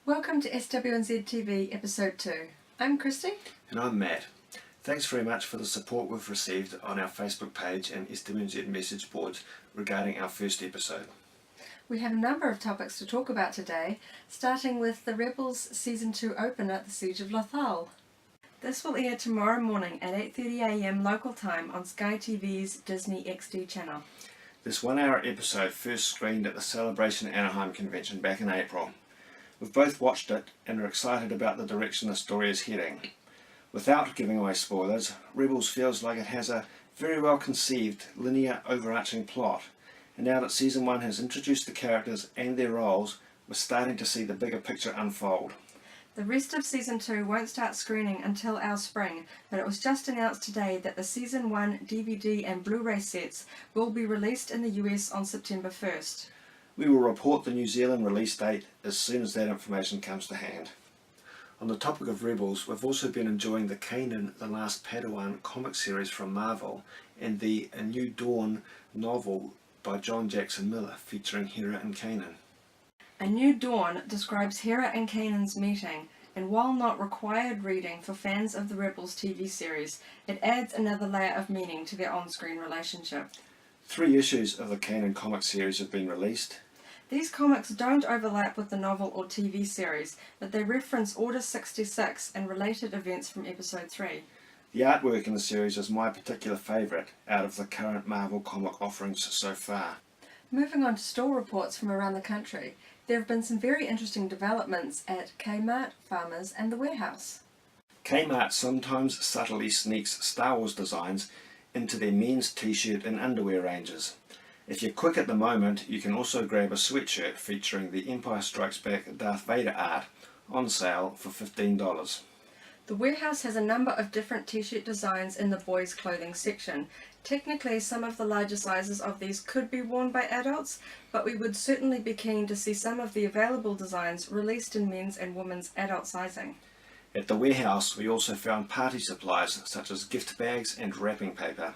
Welcome to SWNZ TV Episode 2. I'm Christy. And I'm Matt. Thanks very much for the support we've received on our Facebook page and SWNZ message boards regarding our first episode. We have a number of topics to talk about today, starting with the Rebels Season 2 opener at the Siege of Lothal. This will air tomorrow morning at 8:30 AM local time on SkyTV's Disney XD channel. This 1-hour episode first screened at the Celebration Anaheim convention back in April. We've both watched it and are excited about the direction the story is heading. Without giving away spoilers, Rebels feels like it has a very well conceived, linear, overarching plot, and now that Season 1 has introduced the characters and their roles, we're starting to see the bigger picture unfold. The rest of Season 2 won't start screening until our spring, but it was just announced today that the Season 1 DVD and Blu-ray sets will be released in the US on September 1st. We will report the New Zealand release date as soon as that information comes to hand. On the topic of Rebels, we've also been enjoying the Kanan, the Last Padawan comic series from Marvel and the A New Dawn novel by John Jackson Miller featuring Hera and Kanan. A New Dawn describes Hera and Kanan's meeting, and while not required reading for fans of the Rebels TV series, it adds another layer of meaning to their on-screen relationship. 3 issues of the Kanan comic series have been released. These comics don't overlap with the novel or TV series, but they reference Order 66 and related events from Episode 3. The artwork in the series is my particular favourite out of the current Marvel comic offerings so far. Moving on to store reports from around the country, there have been some very interesting developments at Kmart, Farmers and the Warehouse. Kmart sometimes subtly sneaks Star Wars designs into their men's t-shirt and underwear ranges. If you're quick at the moment, you can also grab a sweatshirt featuring the Empire Strikes Back Darth Vader art on sale for $15. The Warehouse has a number of different t-shirt designs in the boys' clothing section. Technically, some of the larger sizes of these could be worn by adults, but we would certainly be keen to see some of the available designs released in men's and women's adult sizing. At the Warehouse, we also found party supplies such as gift bags and wrapping paper.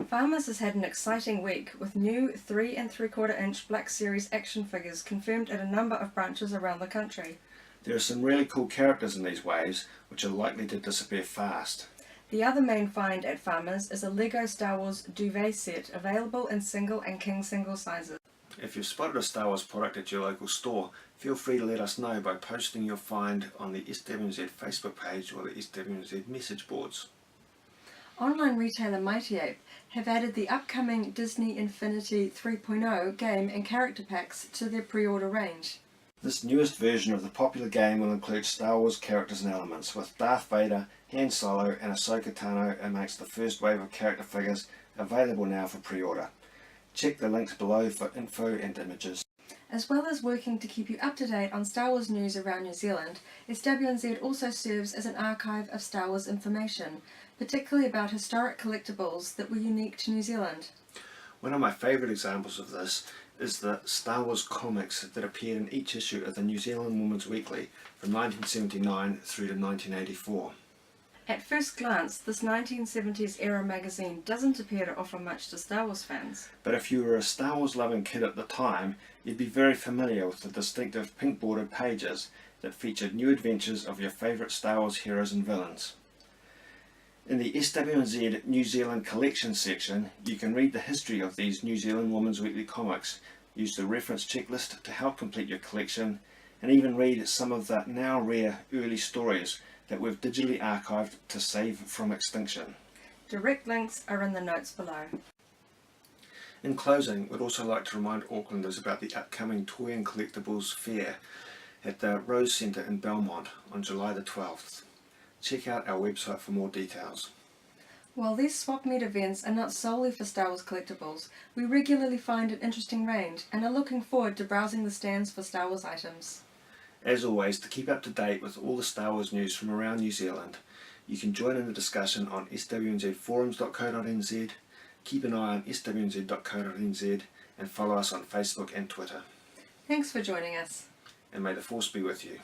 Farmers has had an exciting week with new 3 3/4 inch Black Series action figures confirmed at a number of branches around the country. There are some really cool characters in these waves, which are likely to disappear fast. The other main find at Farmers is a Lego Star Wars duvet set available in single and king single sizes. If you've spotted a Star Wars product at your local store, feel free to let us know by posting your find on the SWNZ Facebook page or the SWNZ message boards. Online retailer Mighty Ape have added the upcoming Disney Infinity 3.0 game and character packs to their pre-order range. This newest version of the popular game will include Star Wars characters and elements, with Darth Vader, Han Solo and Ahsoka Tano amongst the first wave of character figures available now for pre-order. Check the links below for info and images. As well as working to keep you up to date on Star Wars news around New Zealand, SWNZ also serves as an archive of Star Wars information, particularly about historic collectibles that were unique to New Zealand. One of my favourite examples of this is the Star Wars comics that appeared in each issue of the New Zealand Women's Weekly from 1979 through to 1984. At first glance, this 1970s era magazine doesn't appear to offer much to Star Wars fans. But if you were a Star Wars loving kid at the time, you'd be very familiar with the distinctive pink bordered pages that featured new adventures of your favourite Star Wars heroes and villains. In the SWNZ New Zealand Collection section, you can read the history of these New Zealand Women's Weekly comics, use the reference checklist to help complete your collection, and even read some of the now rare early stories that we've digitally archived to save from extinction. Direct links are in the notes below. In closing, we'd also like to remind Aucklanders about the upcoming Toy and Collectables Fair at the Rose Centre in Belmont on July the 12th. Check out our website for more details. While these swap meet events are not solely for Star Wars collectibles, we regularly find an interesting range and are looking forward to browsing the stands for Star Wars items. As always, to keep up to date with all the Star Wars news from around New Zealand, you can join in the discussion on SWNZforums.co.nz, keep an eye on SWNZ.co.nz and follow us on Facebook and Twitter. Thanks for joining us. And may the Force be with you.